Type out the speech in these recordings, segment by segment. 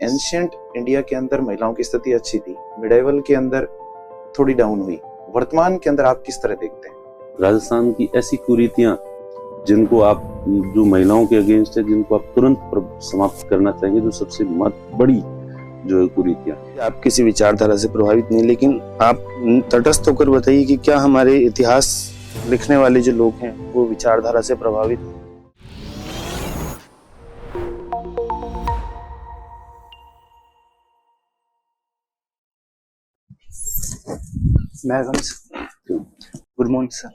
Ancient India के अंदर महिलाओं की स्थिति अच्छी थी, मिडाइवल के अंदर थोड़ी डाउन हुई, वर्तमान के अंदर आप किस तरह देखते हैं? राजस्थान की ऐसी कुरीतियां जिनको आप, जो महिलाओं के अगेंस्ट है, जिनको आप तुरंत समाप्त करना चाहेंगे, जो सबसे बड़ी जो है कुरीतियां। आप किसी विचारधारा से प्रभावित नहीं, लेकिन आप तटस्थ होकर बताइए कि क्या हमारे इतिहास लिखने वाले जो लोग हैं वो विचारधारा से प्रभावित हैं? Good morning sir.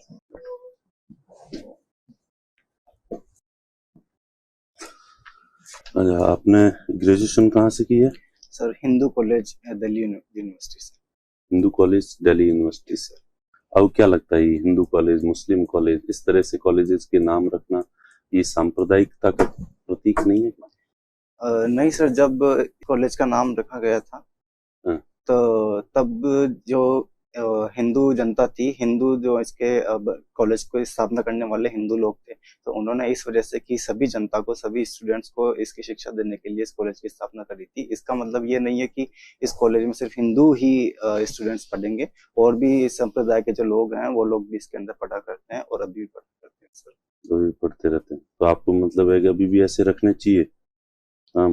अच्छा, आपने ग्रेजुएशन कहाँ से की है? Sir Hindu college Delhi university से। हिंदू कॉलेज दिल्ली यूनिवर्सिटी से। अब क्या लगता है, हिंदू कॉलेज, मुस्लिम कॉलेज, इस तरह से कॉलेजेस के नाम रखना ये सांप्रदायिकता का प्रतीक नहीं है? नहीं सर, जब कॉलेज का नाम रखा गया था तो तब जो हिंदू जनता थी, हिंदू जो इसके कॉलेज को स्थापना करने वाले हिंदू लोग थे, तो उन्होंने इस वजह से कि सभी जनता को, सभी स्टूडेंट्स को इसकी शिक्षा देने के लिए इस कॉलेज की स्थापना करी थी। इसका मतलब ये नहीं है कि इस कॉलेज में सिर्फ हिंदू ही स्टूडेंट्स पढ़ेंगे, और भी संप्रदाय के जो लोग हैं वो लोग भी इसके अंदर पढ़ा करते हैं और अभी भी पढ़ा करते हैं सर। तो भी पढ़ते रहते हैं, तो आपको मतलब है कि अभी भी ऐसे रखने चाहिए? हाँ।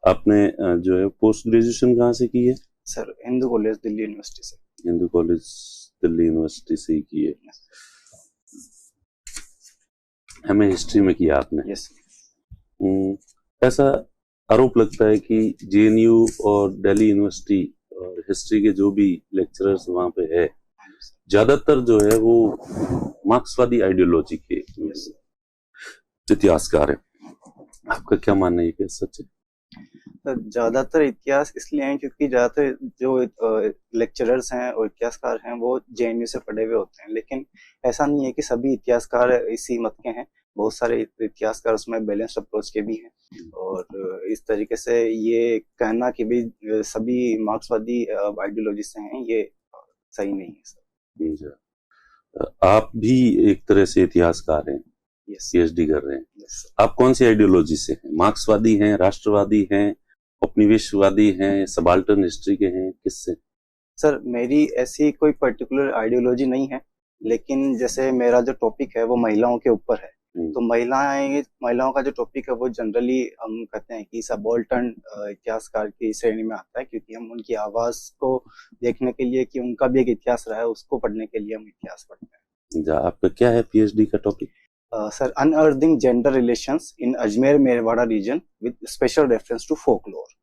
आपने जो है पोस्ट ग्रेजुएशन कहाँ से की है? Sir Hindu college Delhi university से। हिंदू कॉलेज दिल्ली यूनिवर्सिटी से ही की है। हमें हिस्ट्री में किया आपने? यस। ऐसा आरोप लगता है कि जेएनयू और दिल्ली यूनिवर्सिटी और हिस्ट्री के जो भी लेक्चरर्स वहाँ पे है, ज्यादातर जो है वो मार्क्सवादी आइडियोलॉजी के इतिहासकार है। आपका क्या मानना है, क्या सच है? ज्यादातर इतिहास इसलिए हैं क्योंकि ज्यादातर जो लेक्चरर्स हैं और इतिहासकार हैं वो जेएनयू से पढ़े हुए होते हैं, लेकिन ऐसा नहीं है कि सभी इतिहासकार इसी मत के हैं। बहुत सारे इतिहासकार उसमें बैलेंस्ड अप्रोच के भी हैं, और इस तरीके से ये कहना कि भी सभी मार्क्सवादी आइडियोलॉजी से हैं, ये सही नहीं है सर। आप भी एक तरह से इतिहासकार हैं, पीएचडी कर रहे हैं। आप कौन सी आइडियोलॉजी से हैं? मार्क्सवादी हैं, राष्ट्रवादी हैं, उपनिवेशवादी हैं, सबाल्टर्न हिस्ट्री के हैं, किससे? सर मेरी ऐसी कोई पर्टिकुलर आइडियोलॉजी नहीं है, लेकिन जैसे मेरा जो टॉपिक है वो महिलाओं के ऊपर है, तो महिलाओं का जो टॉपिक है वो जनरली हम कहते हैं कि सबाल्टर्न इतिहासकार की श्रेणी में आता है, क्योंकि हम उनकी आवाज को देखने के लिए, कि उनका भी एक इतिहास रहा है, उसको पढ़ने के लिए हम इतिहास पढ़ते हैं। आपका क्या है पीएचडी का topic? Sir, unearthing gender relations in Ajmer Merwada region with special reference to folklore.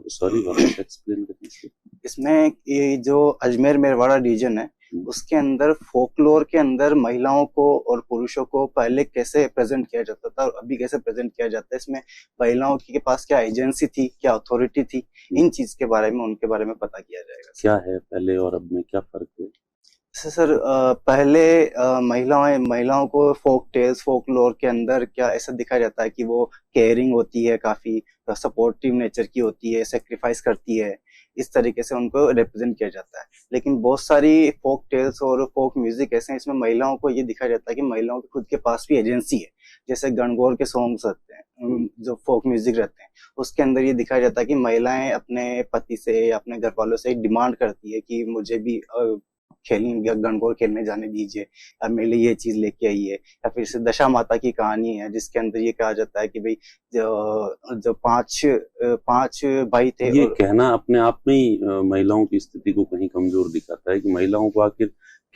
Sorry, explain करिए। इसमें ये जो अजमेर मेरवाड़ा रीजन है, उसके अंदर फोकलोर के अंदर महिलाओं को और पुरुषों को पहले कैसे प्रेजेंट किया जाता था और अभी कैसे प्रेजेंट किया जाता है, इसमें महिलाओं के पास क्या एजेंसी थी, क्या अथॉरिटी थी, इन चीज के बारे में, उनके बारे में पता किया जाएगा। क्या है पहले और अब में, क्या फर्क है? सर पहले महिलाओं को फोक टेल्स, फोकलोर के अंदर क्या ऐसा दिखाया जाता है कि वो केयरिंग होती है, काफी सपोर्टिव नेचर की होती है, सेक्रीफाइस करती है, इस तरीके से उनको रिप्रेजेंट किया जाता है। लेकिन बहुत सारी फोक टेल्स और फोक म्यूजिक ऐसे हैं, इसमें महिलाओं को ये दिखाया जाता है कि महिलाओं के खुद के पास भी एजेंसी है। जैसे गणगौर के सॉन्ग्स रहते हैं, जो फोक म्यूजिक रहते हैं, उसके अंदर ये दिखाया जाता है कि महिलाएं अपने पति से या अपने घर वालों से डिमांड करती है कि मुझे भी गणगौर खेलने जाने दीजिए, या मेरे लिए ये चीज लेके आइए। या फिर से दशा माता की कहानी है, जिसके अंदर ये कहा जाता है कि भाई जो पांच भाई थे। ये कहना अपने आप में ही महिलाओं की स्थिति को कहीं कमजोर दिखाता है कि महिलाओं को आखिर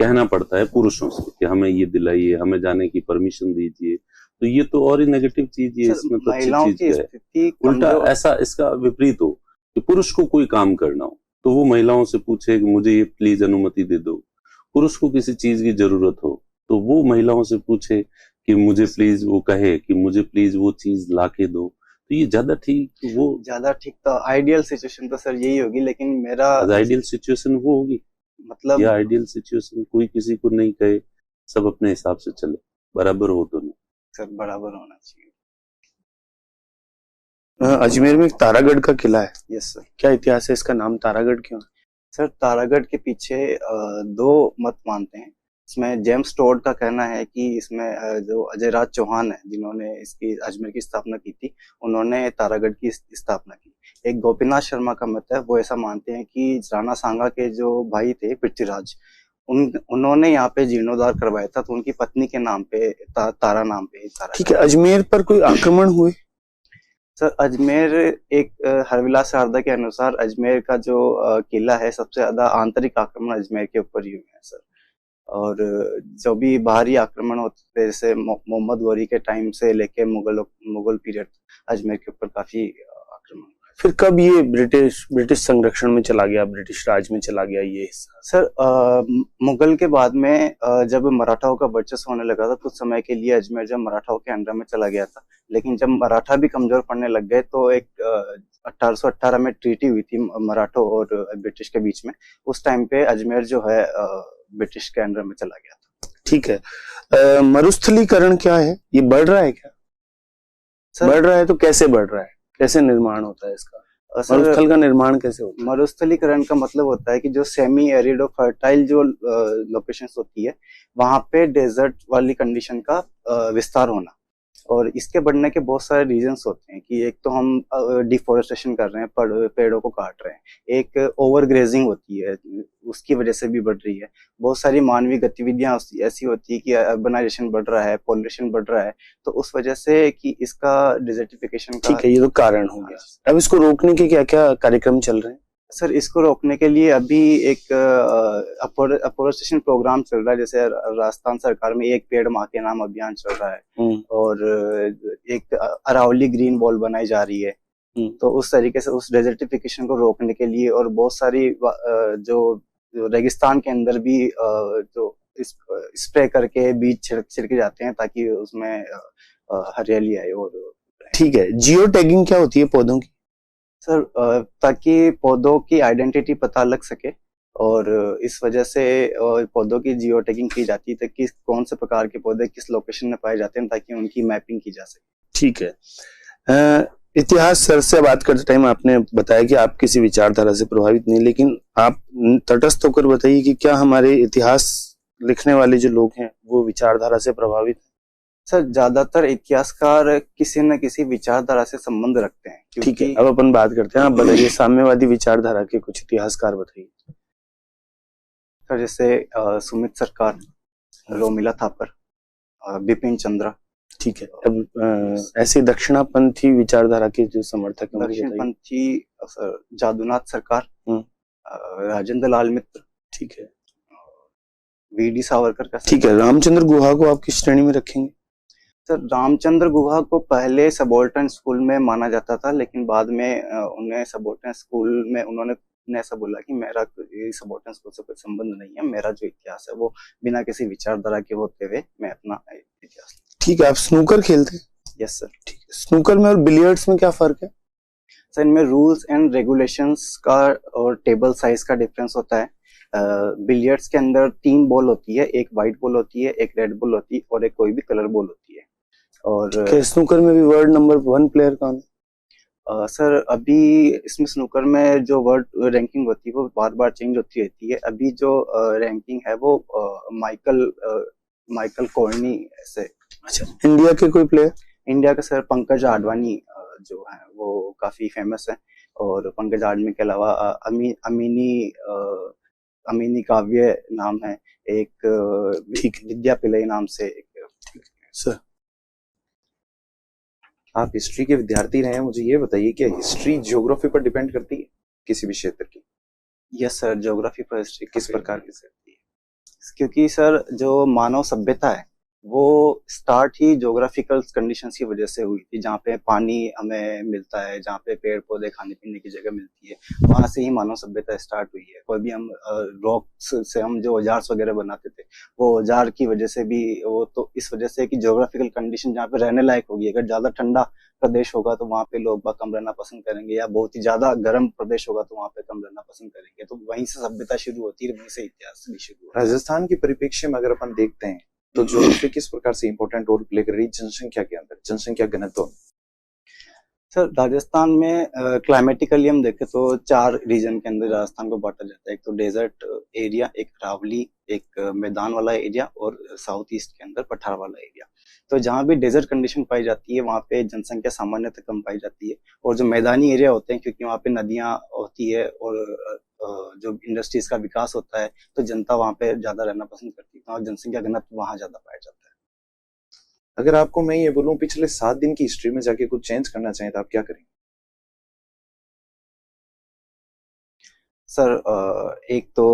कहना पड़ता है पुरुषों से कि हमें ये दिलाइए, हमें जाने की परमिशन दीजिए। तो ये तो और ही नेगेटिव चीज है, इसमें तो अच्छी चीज है। उल्टा ऐसा इसका विपरीत हो कि पुरुष को कोई काम करना हो तो वो महिलाओं से पूछे कि मुझे ये प्लीज अनुमति दे दो। पुरुष को किसी चीज की जरूरत हो तो वो महिलाओं से पूछे कि मुझे प्लीज, वो कहे कि मुझे प्लीज वो चीज लाके दो। तो ये ज्यादा ठीक, वो ज्यादा ठीक तो आइडियल सिचुएशन तो सर यही होगी, लेकिन मेरा आइडियल सिचुएशन वो होगी, मतलब या आइडियल सिचुएशन कोई किसी को नहीं कहे, सब अपने हिसाब से चले, बराबर हो दोनों। सर बराबर होना चाहिए। अजमेर में एक तारागढ़ का किला है। Yes sir. क्या इतिहास है इसका, नाम तारागढ़ क्यों? सर तारागढ़ के पीछे दो मत मानते हैं। इसमें जेम्स टोड का कहना है कि इसमें जो अजय राज चौहान है जिन्होंने इसकी अजमेर की स्थापना की थी, उन्होंने तारागढ़ की स्थापना की। एक गोपीनाथ शर्मा का मत है, वो ऐसा मानते हैं कि राणा सांगा के जो भाई थे पृथ्वीराज, उन्होंने यहाँ पे जीर्णोद्धार करवाया था, तो उनकी पत्नी के नाम पे तारा नाम पे तारा। ठीक है, अजमेर पर कोई आक्रमण हुए? सर अजमेर एक हरविलास शारदा के अनुसार अजमेर का जो किला है, सबसे ज्यादा आंतरिक आक्रमण अजमेर के ऊपर ही हुए हैं सर। और जो भी बाहरी आक्रमण होते थे, जैसे मोहम्मद गौरी के टाइम से लेके मुगल पीरियड, अजमेर के ऊपर काफी आक्रमण। फिर कब ये ब्रिटिश संरक्षण में चला गया, ब्रिटिश राज में चला गया ये हिस्सा? सर मुगल के बाद में जब मराठाओं का वर्चस्व होने लगा था, कुछ समय के लिए अजमेर जब मराठाओं के अंडर में चला गया था, लेकिन जब मराठा भी कमजोर पड़ने लग गए तो एक 1818 में ट्रीटी हुई थी मराठों और ब्रिटिश के बीच में। उस टाइम पे अजमेर जो है ब्रिटिश के अंडर में चला गया था। ठीक है, मरुस्थलीकरण क्या है, ये बढ़ रहा है क्या? सर, बढ़ रहा है तो कैसे बढ़ रहा है, कैसे निर्माण होता है इसका? मरुस्थल का निर्माण कैसे होता है? मरुस्थलीकरण का मतलब होता है कि जो सेमी एरिड और फर्टाइल जो लोकेशंस होती है, वहां पे डेजर्ट वाली कंडीशन का विस्तार होना। और इसके बढ़ने के बहुत सारे रीजंस होते हैं कि एक तो हम डिफोरेस्टेशन कर रहे हैं, पेड़ों को काट रहे हैं, एक ओवर ग्रेजिंग होती है, उसकी वजह से भी बढ़ रही है। बहुत सारी मानवीय गतिविधियां ऐसी होती है कि अर्बनाइजेशन बढ़ रहा है, पॉल्यूशन बढ़ रहा है, तो उस वजह से कि इसका डिजर्टिफिकेशन का। ठीक है, ये तो कारण हो गया। अब इसको रोकने के क्या क्या कार्यक्रम चल रहे हैं? सर इसको रोकने के लिए अभी एक अफोरेस्टेशन प्रोग्राम चल रहा है, जैसे राजस्थान सरकार में एक पेड़ माँ के नाम अभियान चल रहा है, और एक अरावली ग्रीन वॉल बनाई जा रही है। तो उस तरीके से उस डेजर्टिफिकेशन को रोकने के लिए, और बहुत सारी जो रेगिस्तान के अंदर भी जो स्प्रे करके बीज छिड़के जाते हैं ताकि उसमें हरियाली आए। और ठीक है, जियो टैगिंग क्या होती है पौधों की? सर ताकि पौधों की आइडेंटिटी पता लग सके, और इस वजह से पौधों की जियो टैगिंग की जाती है ताकि कौन से प्रकार के पौधे किस लोकेशन में पाए जाते हैं, ताकि उनकी मैपिंग की जा सके। ठीक है, इतिहास सर से बात करते टाइम आपने बताया कि आप किसी विचारधारा से प्रभावित नहीं, लेकिन आप तटस्थ होकर बताइए कि क्या हमारे इतिहास लिखने वाले जो लोग हैं वो विचारधारा से प्रभावित? सर ज्यादातर इतिहासकार किसी न किसी विचारधारा से संबंध रखते हैं। ठीक है, अब अपन बात करते हैं। आप बताइए साम्यवादी विचारधारा के कुछ इतिहासकार बताइए। सर जैसे सुमित सरकार, रोमिला थापर, बिपिन चंद्रा। ठीक है, अब ऐसे दक्षिणापंथी विचारधारा के जो समर्थक हैं, दक्षिणपंथी सर जादूनाथ सरकार, राजेंद्र लाल मित्र। ठीक है, वी.डी. सावरकर का। ठीक है, रामचंद्र गुहा को आप किस श्रेणी में रखेंगे? सर रामचंद्र गुहा को पहले सबॉल्टर्न स्कूल में माना जाता था, लेकिन बाद में उन्हें सबॉल्टर्न स्कूल में उन्होंने ऐसा बोला कि मेरा सबॉल्टर्न स्कूल से कोई संबंध नहीं है, मेरा जो इतिहास है वो बिना किसी विचारधारा के होते हुए मैं अपना इतिहास। ठीक है, आप स्नूकर खेलते हैं? Yes sir. ठीक है, स्नूकर में और बिलियर्ड्स में क्या फर्क है? सर इनमें रूल्स एंड रेगुलेशंस का और टेबल साइज का डिफरेंस होता है। बिलियर्ड्स के अंदर 3 बॉल होती है, एक व्हाइट बॉल होती है, एक रेड बॉल होती है, और एक कोई भी कलर बॉल होती है। और स्नूकर में भी वर्ल्ड नंबर 1 प्लेयर कौन है? सर अभी इसमें स्नूकर में जो वर्ल्ड रैंकिंग होती है वो बार बार चेंज होती रहती है। अभी जो रैंकिंग है वो माइकल कॉर्नी ऐसे। अच्छा, इंडिया के कोई प्लेयर? इंडिया का सर पंकज आडवाणी जो है वो काफी फेमस है, और पंकज आडवाणी के अलावा अमीनी काव्य नाम है एक, विद्या पिल्लई नाम से एक। सर आप हिस्ट्री के विद्यार्थी रहे हैं, मुझे ये बताइए क्या हिस्ट्री ज्योग्राफी पर डिपेंड करती है किसी भी क्षेत्र की? यस सर, ज्योग्राफी पर हिस्ट्री किस प्रकार की करती है? क्योंकि सर जो मानव सभ्यता है वो स्टार्ट ही ज्योग्राफिकल कंडीशंस की वजह से हुई थी, जहाँ पे पानी हमें मिलता है, जहाँ पे पेड़ पौधे खाने पीने की जगह मिलती है, वहां से ही मानव सभ्यता स्टार्ट हुई है। कोई भी हम रॉक से हम जो औजार्स वगैरह बनाते थे, वो औजार की वजह से भी, वो तो इस वजह से कि ज्योग्राफिकल कंडीशन जहाँ पे रहने लायक होगी। अगर ज्यादा ठंडा प्रदेश होगा तो वहाँ पे लोग कम रहना पसंद करेंगे, या बहुत ही ज्यादा गर्म प्रदेश होगा तो वहाँ पे कम रहना पसंद करेंगे। तो वहीं से सभ्यता शुरू होती है, वहीं से इतिहास भी शुरू होता है। राजस्थान के परिप्रेक्ष्य में अगर अपन देखते हैं तो ज्योग्राफी किस प्रकार से इंपॉर्टेंट रोल प्ले कर रही है जनसंख्या के अंदर, जनसंख्या घनत्व? सर राजस्थान में क्लाइमेटिकली हम देखें तो 4 रीजन के अंदर राजस्थान को बांटा जाता है। एक तो डेजर्ट एरिया, एक अरावली, एक मैदान वाला एरिया और साउथ ईस्ट के अंदर पठार वाला एरिया। तो जहाँ भी डेजर्ट कंडीशन पाई जाती है वहाँ पे जनसंख्या सामान्यतः कम पाई जाती है, और जो मैदानी एरिया होते हैं क्योंकि वहाँ पे नदियाँ होती है और जो इंडस्ट्रीज का विकास होता है तो जनता वहाँ पे ज्यादा रहना पसंद करती है और जनसंख्या घनत्व वहाँ ज्यादा पाया जाता है। अगर आपको मैं ये बोलूं पिछले 7 दिन की हिस्ट्री में जाके कुछ चेंज करना चाहें तो आप क्या करेंगे? सर एक तो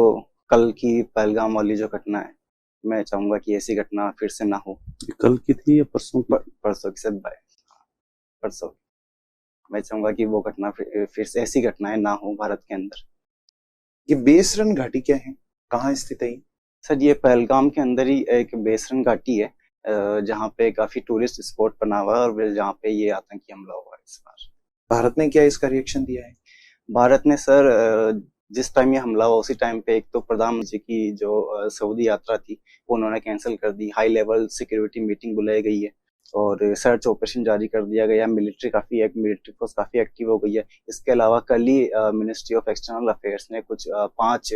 कल की पहलगाम वाली जो घटना है, मैं चाहूंगा कि ऐसी घटना फिर से ना हो। ये कल की थी या परसों की? परसों की, सर परसों। मैं चाहूंगा कि वो घटना फिर से ऐसी घटनाएं ना हो भारत के अंदर। ये बेसरन घाटी क्या है, कहाँ स्थित है ये? सर ये पहलगाम के अंदर ही एक बेसरन घाटी है, जहाँ पे काफी टूरिस्ट स्पॉट बना हुआ है और जहाँ पे ये आतंकी हमला हुआ है इस बार। भारत ने क्या इसका रिएक्शन दिया है? भारत ने सर जिस टाइम ये हमला हुआ उसी टाइम पे एक तो प्रधानमंत्री की जो सऊदी यात्रा थी वो उन्होंने कैंसिल कर दी, हाई लेवल सिक्योरिटी मीटिंग बुलाई गई है और सर्च ऑपरेशन जारी कर दिया गया। मिलिट्री फोर्स काफी एक्टिव हो गई है। इसके अलावा कल ही मिनिस्ट्री ऑफ एक्सटर्नल अफेयर्स ने कुछ 5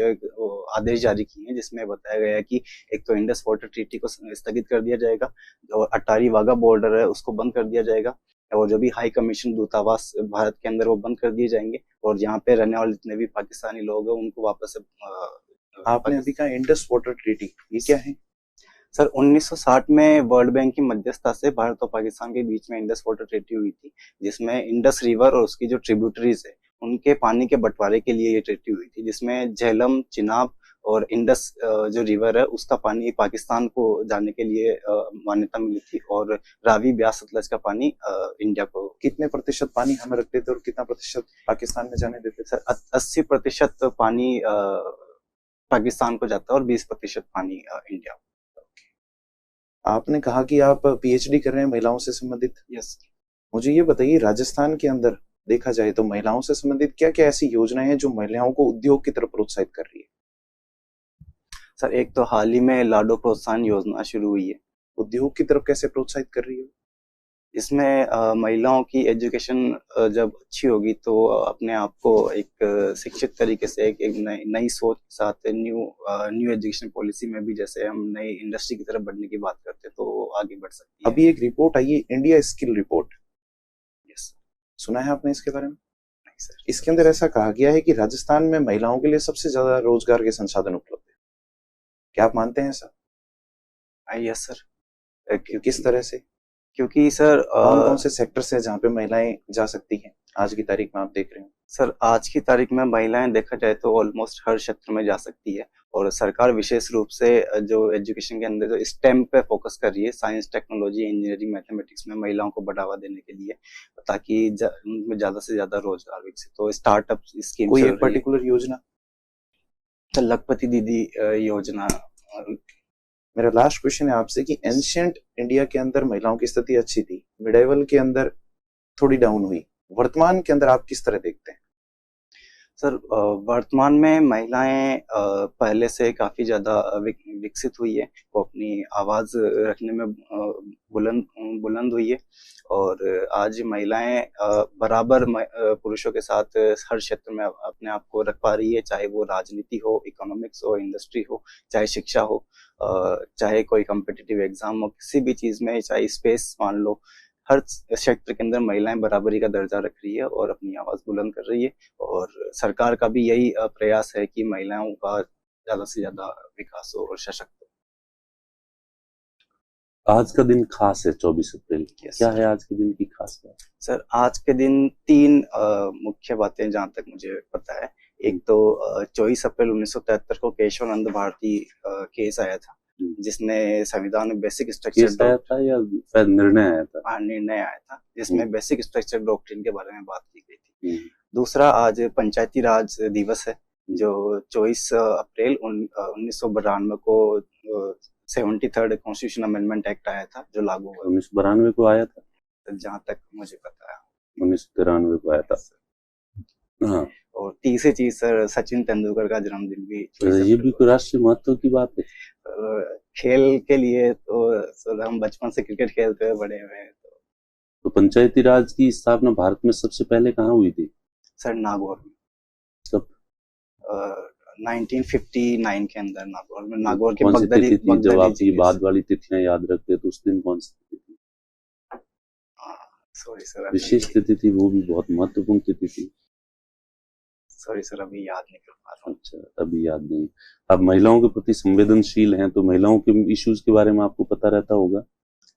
आदेश जारी किए हैं जिसमें बताया गया है कि एक तो इंडस वाटर ट्रीटी को स्थगित कर दिया जाएगा और अटारी वाघा बॉर्डर है उसको बंद कर दिया जाएगा और जो भी हाई कमीशन दूतावास भारत के अंदर वो बंद कर दिए जाएंगे और यहाँ पे रहने वाले जितने भी पाकिस्तानी लोग हैं उनको वापस आपने अभी कहा इंडस वाटर ट्रीटी, ये क्या है? सर 1960 में वर्ल्ड बैंक की मध्यस्थता से भारत और पाकिस्तान के बीच में इंडस वाटर ट्रीटी हुई थी, जिसमें इंडस रिवर और उसकी जो ट्रिब्यूटरीज है उनके पानी के बंटवारे के लिए ये ट्रीटी हुई थी, जिसमें झेलम, चिनाब और इंडस जो रिवर है उसका पानी पाकिस्तान को जाने के लिए मान्यता मिली थी और रावी, ब्यास, सतलज का पानी इंडिया को। कितने प्रतिशत पानी हमें रखते थे और कितना प्रतिशत पाकिस्तान में जाने देते थे? सर 80% पानी पाकिस्तान को जाता है और 20% पानी इंडिया। आपने कहा कि आप पीएचडी कर रहे हैं महिलाओं से संबंधित। यस। मुझे ये बताइए, राजस्थान के अंदर देखा जाए तो महिलाओं से संबंधित क्या क्या ऐसी योजनाएं हैं जो महिलाओं को उद्योग की तरफ प्रोत्साहित कर रही है? सर एक तो हाल ही में लाडो प्रोत्साहन योजना शुरू हुई है। उद्योग की तरफ कैसे प्रोत्साहित कर रही है? इसमें महिलाओं की एजुकेशन जब अच्छी होगी तो अपने आप को एक शिक्षित तरीके से एक नई सोच के साथ न्यू एजुकेशन पॉलिसी में भी जैसे हम नई इंडस्ट्री की तरफ बढ़ने की बात करते हैं तो आगे बढ़ सकती है। अभी एक रिपोर्ट आई है, इंडिया स्किल रिपोर्ट। यस। सुना है आपने इसके बारे में? नहीं सर। इसके अंदर ऐसा कहा गया है कि राजस्थान में महिलाओं के लिए सबसे ज्यादा रोजगार के संसाधन उपलब्ध है। क्या आप मानते हैं ऐसा? Yes sir. किस तरह से? क्योंकि सर कौन कौन से सेक्टर से जहाँ पे महिलाएं जा सकती हैं आज की तारीख में, आप देख रहे हैं? सर आज की तारीख में महिलाएं देखा जाए तो ऑलमोस्ट हर क्षेत्र में जा सकती है और सरकार विशेष रूप से जो एजुकेशन के अंदर जो स्टेम पे फोकस कर रही है, साइंस, टेक्नोलॉजी, इंजीनियरिंग, मैथमेटिक्स में महिलाओं को बढ़ावा देने के लिए, ताकि उनमें ज्यादा से ज्यादा रोजगार विकसित हो। स्टार्टअप स्कीम कोई एक पर्टिकुलर योजना? लखपति दीदी योजना। मेरा लास्ट क्वेश्चन है आपसे कि एंशिएंट इंडिया के अंदर महिलाओं की स्थिति अच्छी थी, मिडाइवल के अंदर थोड़ी डाउन हुई, वर्तमान के अंदर आप किस तरह देखते हैं? सर वर्तमान में महिलाएं पहले से काफी ज्यादा विकसित हुई है, वो अपनी आवाज रखने में बुलंद हुई है और आज महिलाएं बराबर पुरुषों के साथ हर क्षेत्र में अपने आप को रख पा रही है, चाहे वो राजनीति हो, इकोनॉमिक्स हो, इंडस्ट्री हो, चाहे शिक्षा हो, चाहे कोई कॉम्पिटिटिव एग्जाम हो, किसी भी चीज में, चाहे स्पेस मान लो, हर क्षेत्र के अंदर महिलाएं बराबरी का दर्जा रख रही है और अपनी आवाज बुलंद कर रही है और सरकार का भी यही प्रयास है कि महिलाओं का ज्यादा से ज्यादा विकास हो और सशक्त हो। आज का दिन खास है 24 अप्रैल। क्या है आज के दिन की खास बात? सर आज के दिन 3 मुख्य बातें जहां तक मुझे पता है। एक तो 24 अप्रैल 1973 को केशवानंद भारती केस आया था जिसने संविधान में बेसिक स्ट्रक्चर आया था या निर्णय आया था? निर्णय आया था जिसमें बेसिक स्ट्रक्चर डॉक्ट्रिन के बारे में बात की गई थी। दूसरा आज पंचायती राज दिवस है जो 24 अप्रैल 1992 को 73rd कॉन्स्टिट्यूशन अमेंडमेंट एक्ट आया था जो लागू हुआ। 1992 को आया था जहां तक मुझे पता है 1993 को आया था। हाँ। और तीसरी चीज सर सचिन तेंदुलकर का जन्मदिन भी। ये भी कोई राष्ट्रीय महत्व की बात है? खेल के लिए तो सर हम बचपन से क्रिकेट खेलते हुए बड़े हुए हैं तो तो पंचायती राज की स्थापना भारत में सबसे पहले कहाँ हुई थी? सर नागौर में। कब? 1959 के अंदर नागौर में, नागौर के कौन सी बगदादी तिथि थी? जब आप जी ये के। बाद वाली तिथियां याद रखते हैं तो उस दिन कौन सी तिथि थी? सॉरी सर, विशेष तिथि थी, वो भी बहुत महत्वपूर्ण तिथि थी। सॉरी सर, अभी याद नहीं कर पा रहा हूँ। अच्छा, अभी याद नहीं। आप महिलाओं के प्रति संवेदनशील हैं, तो महिलाओं के इश्यूज के बारे में आपको पता रहता होगा।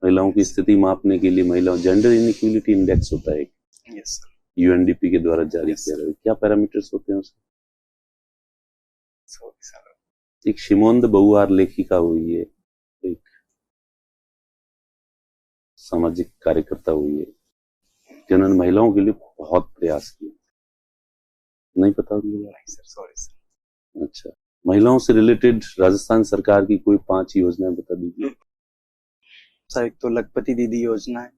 महिलाओं की स्थिति मापने के लिए महिलाओं जेंडर इनइक्वलिटी इंडेक्स होता है, यस सर। यूएनडीपी के द्वारा जारी किया गया। क्या पैरामीटर्स होते हैं उसके? Sorry sir. एक शिमोंद बहुआर लेखिका हुई है, एक सामाजिक कार्यकर्ता हुई है, जिन्होंने महिलाओं के लिए बहुत प्रयास किए। नहीं पता उनके बारे में? नहीं सर, सॉरी सर। अच्छा, महिलाओं से रिलेटेड राजस्थान सरकार की कोई 5 योजनाएं बता दीजिए। सर एक तो लखपति दीदी योजना है,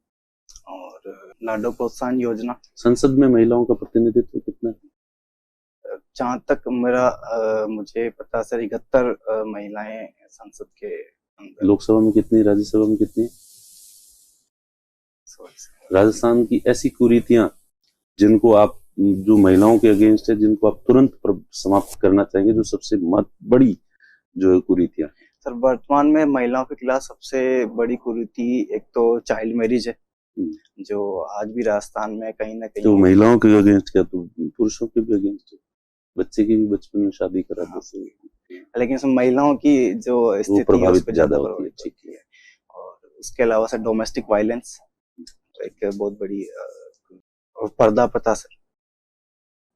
और लाडो प्रोत्साहन योजना। संसद में महिलाओं का प्रतिनिधित्व कितना है? जहाँ तक मुझे पता सर 71 महिलाएं संसद के अंदर। लोकसभा में कितनी, राज्यसभा में कितनी? Sorry sir. राजस्थान की ऐसी कुरीतियां जिनको आप, जो महिलाओं के अगेंस्ट है, जिनको आप तुरंत समाप्त करना चाहेंगे, जो सबसे बड़ी जो है कुरीतियां? सर वर्तमान में महिलाओं के खिलाफ सबसे बड़ी कुरीति एक तो चाइल्ड मैरिज है, जो आज भी राजस्थान में कहीं ना कहीं। तो महिलाओं के अगेंस्ट क्या, तो पुरुषों के भी अगेंस्ट है। बच्चे की भी बचपन में शादी करा देते हैं, लेकिन इसमें महिलाओं की जो स्थिति है उस पर ज्यादा प्रभावित होती है। और उसके अलावा सर डोमेस्टिक वायलेंस एक बहुत बड़ी, और पर्दा प्रथा सर।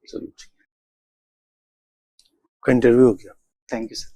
चलो ठीक है, का इंटरव्यू हो गया। Thank you sir.